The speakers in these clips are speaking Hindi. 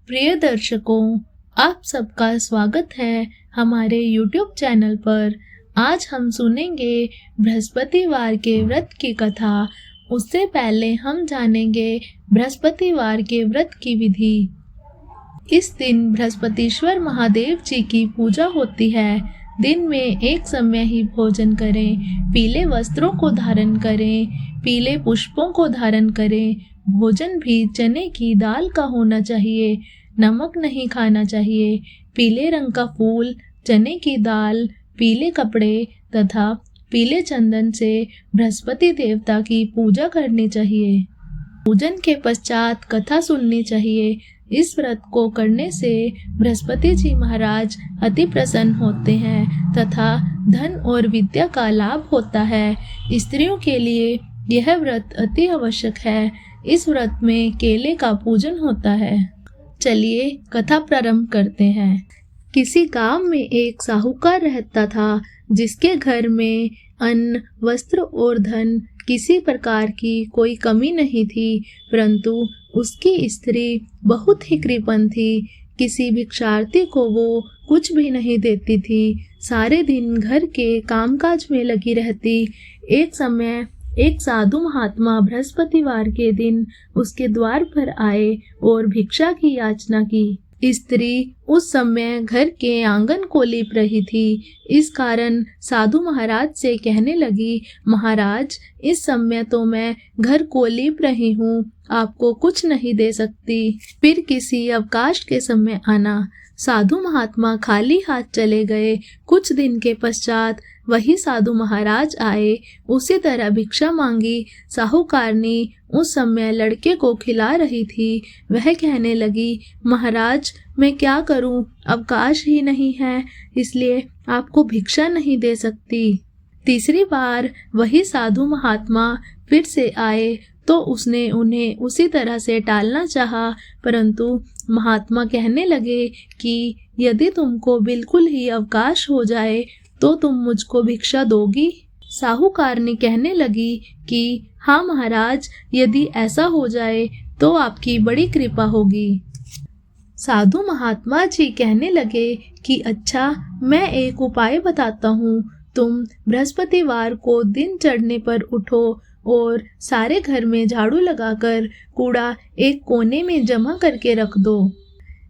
प्रिय दर्शकों, आप सबका स्वागत है हमारे YouTube चैनल पर। आज हम सुनेंगे बृहस्पतिवार के व्रत की कथा। उससे पहले हम जानेंगे बृहस्पतिवार के व्रत की विधि। इस दिन बृहस्पतिश्वर महादेव जी की पूजा होती है। दिन में एक समय ही भोजन करें, पीले वस्त्रों को धारण करें, पीले पुष्पों को धारण करें। भोजन भी चने की दाल का होना चाहिए, नमक नहीं खाना चाहिए। पीले रंग का फूल, चने की दाल, पीले कपड़े तथा पीले चंदन से बृहस्पति देवता की पूजा करनी चाहिए। पूजन के पश्चात कथा सुननी चाहिए। इस व्रत को करने से बृहस्पति जी महाराज अति प्रसन्न होते हैं तथा धन और विद्या का लाभ होता है। स्त्रियों के लिए यह व्रत अति आवश्यक है। इस व्रत में केले का पूजन होता है। चलिए कथा प्रारंभ करते हैं। किसी गांव में एक साहूकार रहता था, जिसके घर में अन्न, वस्त्र और धन किसी प्रकार की कोई कमी नहीं थी, परंतु उसकी स्त्री बहुत ही कृपण थी। किसी भिक्षार्थी को वो कुछ भी नहीं देती थी। सारे दिन घर के कामकाज में लगी रहती। एक समय एक साधु महात्मा बृहस्पतिवार के दिन उसके द्वार पर आए और भिक्षा की याचना की। स्त्री उस समय घर के आंगन को लीप रही थी। इस कारण साधु महाराज से कहने लगी, महाराज, इस समय तो मैं घर को लीप रही हूँ, आपको कुछ नहीं दे सकती। फिर किसी अवकाश के समय आना। साधु महात्मा खाली हाथ चले गए। कुछ दिन के पश्चात वही साधु महाराज आए। उसी तरह भिक्षा मांगी। साहूकारनी उस समय लड़के को खिला रही थी। वह कहने लगी, महाराज, मैं क्या करूं, अवकाश ही नहीं है, इसलिए आपको भिक्षा नहीं दे सकती। तीसरी बार वही साधु महात्मा फिर से आए तो उसने उन्हें उसी तरह से टालना चाहा, परंतु महात्मा कहने लगे कि यदि तुमको बिल्कुल ही अवकाश हो जाए तो तुम मुझको भिक्षा दोगी। साहूकारनी कहने लगी कि हाँ महाराज, यदि ऐसा हो जाए तो आपकी बड़ी कृपा होगी। साधु महात्मा जी कहने लगे कि अच्छा, मैं एक उपाय बताता हूँ। तुम बृहस्पतिवार को दिन चढ़ने पर उठो और सारे घर में झाड़ू लगाकर कूड़ा एक कोने में जमा करके रख दो।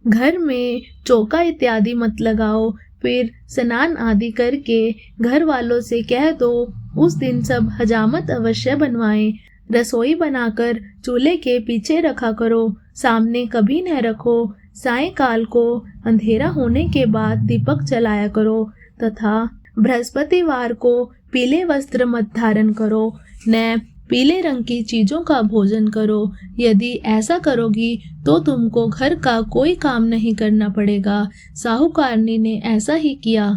घर में चौका इत्यादि मत लगाओ। फिर स्नान आदि करके घर वालों से कह दो उस दिन सब हजामत अवश्य बनवाएं। रसोई बनाकर चूल्हे के पीछे रखा करो, सामने कभी न रखो। सायंकाल को अंधेरा होने के बाद दीपक जलाया करो तथा बृहस्पतिवार को पीले वस्त्र मत धारण करो, न पीले रंग की चीजों का भोजन करो। यदि ऐसा करोगी तो तुमको घर का कोई काम नहीं करना पड़ेगा। साहूकारनी ने ऐसा ही किया।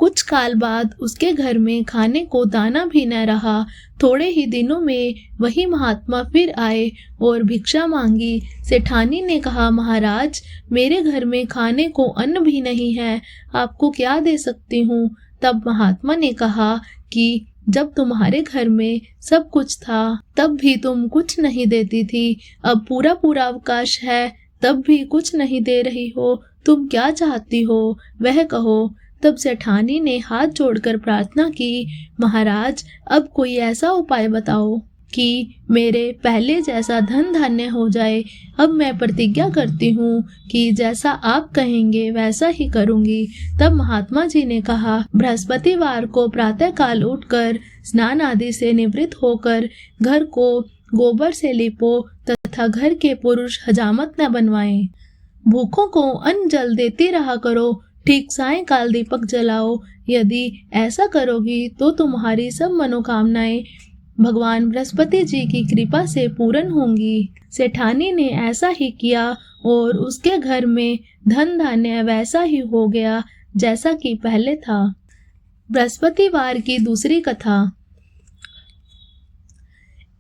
कुछ काल बाद उसके घर में खाने को दाना भी न रहा। थोड़े ही दिनों में वही महात्मा फिर आए और भिक्षा मांगी। सेठानी ने कहा, महाराज, मेरे घर में खाने को अन्न भी नहीं है, आपको क्या दे सकती हूँ। तब महात्मा ने कहा कि जब तुम्हारे घर में सब कुछ था तब भी तुम कुछ नहीं देती थी। अब पूरा पूरा अवकाश है, तब भी कुछ नहीं दे रही हो। तुम क्या चाहती हो, वह कहो। तब सेठानी ने हाथ जोड़कर प्रार्थना की, महाराज, अब कोई ऐसा उपाय बताओ कि मेरे पहले जैसा धन धान्य हो जाए। अब मैं प्रतिज्ञा करती हूँ कि जैसा आप कहेंगे वैसा ही करूँगी। तब महात्मा जी ने कहा, बृहस्पतिवार को प्रातःकाल उठकर स्नान आदि से निवृत्त होकर घर को गोबर से लीपो तथा घर के पुरुष हजामत न बनवाएं। भूखों को अन्न जल देती रहा करो। ठीक सायंकाल दीपक जलाओ। यदि ऐसा करोगी तो तुम्हारी सब मनोकामनाएं भगवान बृहस्पति जी की कृपा से पूर्ण होंगी। सेठानी ने ऐसा ही किया और उसके घर में धन धान्य वैसा ही हो गया जैसा कि पहले था। बृहस्पतिवार की दूसरी कथा।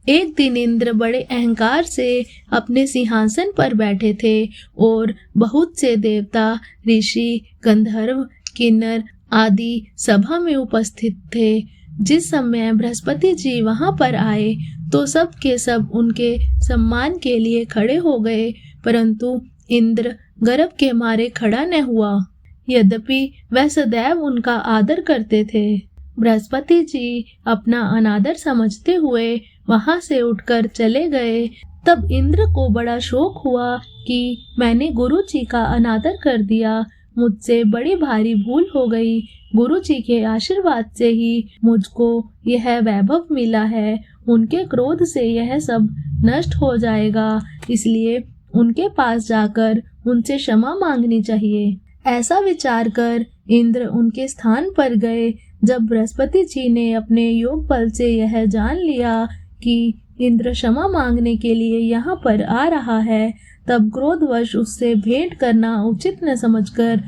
एक दिन इंद्र बड़े अहंकार से अपने सिंहासन पर बैठे थे और बहुत से देवता, ऋषि, गंधर्व, किन्नर आदि सभा में उपस्थित थे। जिस समय बृहस्पति जी वहां पर आए तो सब के सब उनके सम्मान के लिए खड़े हो गए, परंतु इंद्र गर्व के मारे खड़ा न हुआ। यद्यपि वह सदैव उनका आदर करते थे। बृहस्पति जी अपना अनादर समझते हुए वहां से उठकर चले गए। तब इंद्र को बड़ा शौक हुआ कि मैंने गुरु जी का अनादर कर दिया, मुझसे बड़ी भारी भूल हो गई। गुरु जी के आशीर्वाद से ही मुझको यह वैभव मिला है, उनके क्रोध से यह सब नष्ट हो जाएगा, इसलिए उनके पास जाकर उनसे क्षमा मांगनी चाहिए। ऐसा विचार कर इंद्र उनके स्थान पर गए। जब बृहस्पति जी ने अपने योग बल से यह जान लिया कि इंद्र क्षमा मांगने के लिए यहाँ पर आ रहा है, तब क्रोधवश उससे भेंट करना उचित न समझकर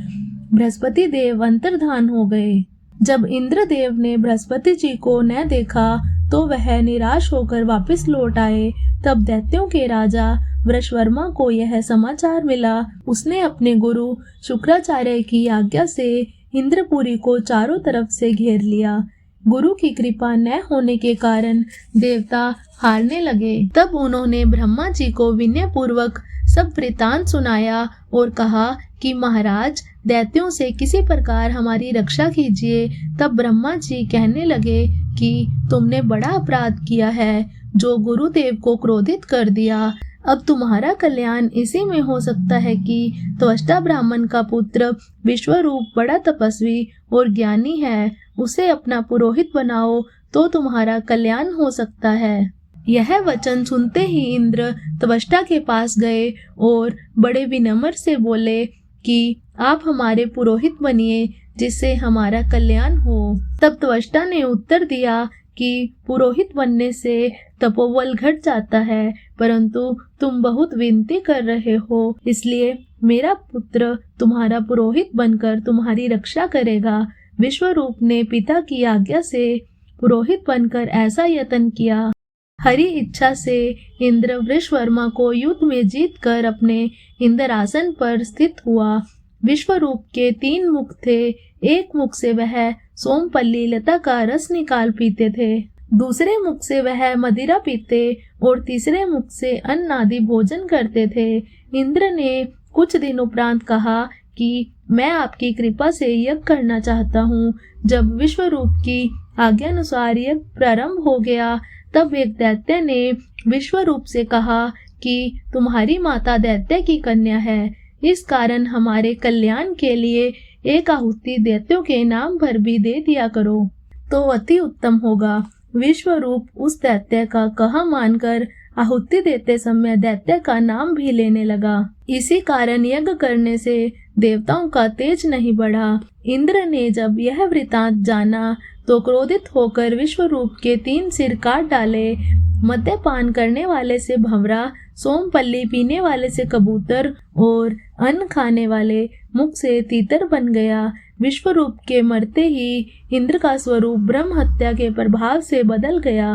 बृहस्पति देव अंतर्धान हो गए। जब इंद्रदेव ने बृहस्पति जी को न देखा तो वह निराश होकर वापस लौट आए। तब दैत्यों के राजा वृषवर्मा को यह समाचार मिला। उसने अपने गुरु शुक्राचार्य की आज्ञा से इंद्रपुरी को चारों तरफ से घेर लिया। गुरु की कृपा न होने के कारण देवता हारने लगे। तब उन्होंने ब्रह्मा जी को विनय पूर्वक सब वृतांत सुनाया और कहा कि महाराज, दैत्यों से किसी प्रकार हमारी रक्षा कीजिए। तब ब्रह्मा जी कहने लगे कि तुमने बड़ा अपराध किया है, जो गुरुदेव को क्रोधित कर दिया। अब तुम्हारा कल्याण इसी में हो सकता है कि त्वष्टा ब्राह्मण का पुत्र विश्वरूप बड़ा तपस्वी और ज्ञानी है, उसे अपना पुरोहित बनाओ तो तुम्हारा कल्याण हो सकता है। यह वचन सुनते ही इंद्र त्वष्टा के पास गए और बड़े विनम्र से बोले कि आप हमारे पुरोहित बनिए, जिससे हमारा कल्याण हो। तब त्वष्टा ने उत्तर दिया कि पुरोहित बनने से तपोबल घट जाता है, परंतु तुम बहुत विनती कर रहे हो, इसलिए मेरा पुत्र तुम्हारा पुरोहित बनकर तुम्हारी रक्षा करेगा। विश्वरूप ने पिता की आज्ञा से पुरोहित बनकर ऐसा यत्न किया। हरि इच्छा से इंद्र वृषवर्मा को युद्ध में जीतकर अपने इंद्रासन पर स्थित हुआ। विश्वरूप के 3 मुख थे। एक मुख से वह सोमपल्ली लता का रस निकाल पीते थे, दूसरे मुख से वह मदिरा पीते और तीसरे मुख से अन्न आदि भोजन करते थे। इंद्र ने कुछ दिन उपरांत कहा कि मैं आपकी कृपा से यज्ञ करना चाहता हूँ। जब विश्वरूप की आज्ञानुसार यज्ञ प्रारंभ हो गया, तब एक दैत्य ने विश्वरूप से कहा कि तुम्हारी माता दैत्य की कन्या है, इस कारण हमारे कल्याण के लिए एक आहुति दैत्यों के नाम पर भी दे दिया करो तो अति उत्तम होगा। विश्वरूप उस दैत्य का कहा मानकर आहुति देते समय दैत्य का नाम भी लेने लगा। इसी कारण यज्ञ करने से देवताओं का तेज नहीं बढ़ा। इंद्र ने जब यह वृतांत जाना तो क्रोधित होकर विश्वरूप के 3 सिर काट डाले। मद्यपान करने वाले से भंवरा, सोमपल्ली पीने वाले से कबूतर और अन्न खाने वाले मुख से तीतर बन गया। विश्वरूप के मरते ही इंद्र का स्वरूप ब्रह्म हत्या के प्रभाव से बदल गया।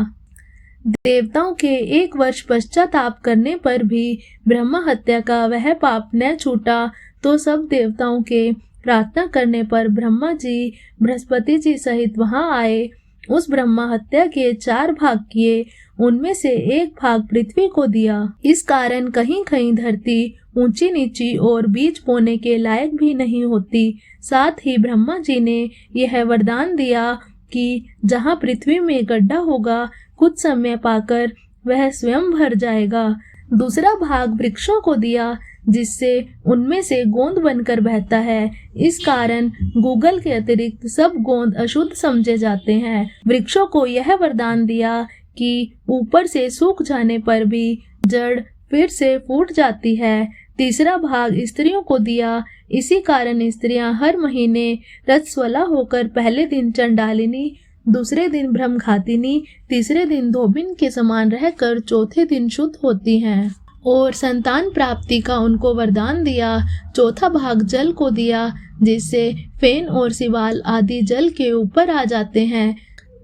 देवताओं के 1 वर्ष पश्चाताप करने पर भी ब्रह्म हत्या का वह पाप न छूटा, तो सब देवताओं के प्रार्थना करने पर ब्रह्मा जी बृहस्पति जी सहित वहां आए। उस ब्रह्मा हत्या के 4 भाग किए, उनमें से 1 भाग पृथ्वी को दिया। इस कारण कहीं कहीं धरती ऊंची नीची और बीज बोने के लायक भी नहीं होती। साथ ही ब्रह्मा जी ने यह वरदान दिया कि जहाँ पृथ्वी में गड्ढा होगा, कुछ समय पाकर वह स्वयं भर जाएगा। दूसरा भाग वृक्षों को दिया, जिससे उनमें से गोंद बनकर बहता है। इस कारण गूगल के अतिरिक्त सब गोंद अशुद्ध समझे जाते हैं। वृक्षों को यह वरदान दिया कि ऊपर से सूख जाने पर भी जड़ फिर से फूट जाती है। तीसरा भाग स्त्रियों को दिया। इसी कारण स्त्रियां हर महीने रजस्वला होकर पहले दिन चंडालिनी, दूसरे दिन ब्रह्मघातिनी, तीसरे दिन धोबिन के समान रहकर चौथे दिन शुद्ध होती हैं। और संतान प्राप्ति का उनको वरदान दिया। चौथा भाग जल को दिया, जिससे फेन और सिवाल आदि जल के ऊपर आ जाते हैं।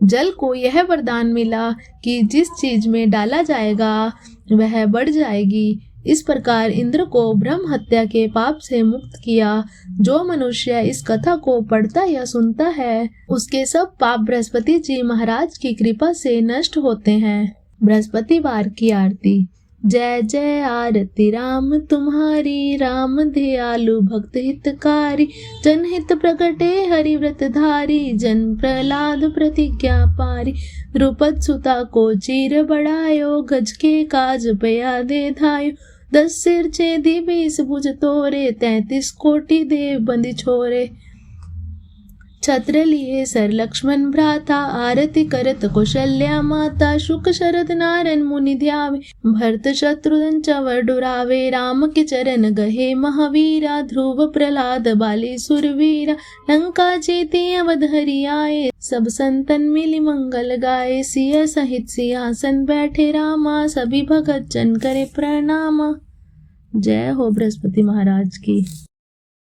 जल को यह वरदान मिला कि जिस चीज में डाला जाएगा वह बढ़ जाएगी। इस प्रकार इंद्र को ब्रह्म हत्या के पाप से मुक्त किया। जो मनुष्य इस कथा को पढ़ता या सुनता है, उसके सब पाप बृहस्पति जी महाराज की कृपा से नष्ट होते हैं। बृहस्पतिवार की आरती। जय जय आरती राम तुम्हारी, राम दयालु भक्त हितकारी, जनहित प्रकटे हरिव्रत धारी, जन प्रहलाद प्रतिज्ञा पारी। द्रुपद सुता को चीर बढ़ायो, गज के काज पया दे धायो, 10 सिर छेदी 20 भुज तोरे, 33 कोटि देव बंदी छोरे। छत्र लिए सर लक्ष्मण भ्राता, आरती करत कौशल्या माता, शुक शरद नारद मुनि ध्यावे, भरत शत्रुघ्न चवर डुरावे। राम के चरण गहे महावीरा, ध्रुव प्रहलाद बाली सुरवीरा, लंका जेते अवध हरि आए, सब संतन मिली मंगल गाए। सिया सहित सिंहासन बैठे रामा, सभी भगत जन करे प्रणामा। जय हो बृहस्पति महाराज की।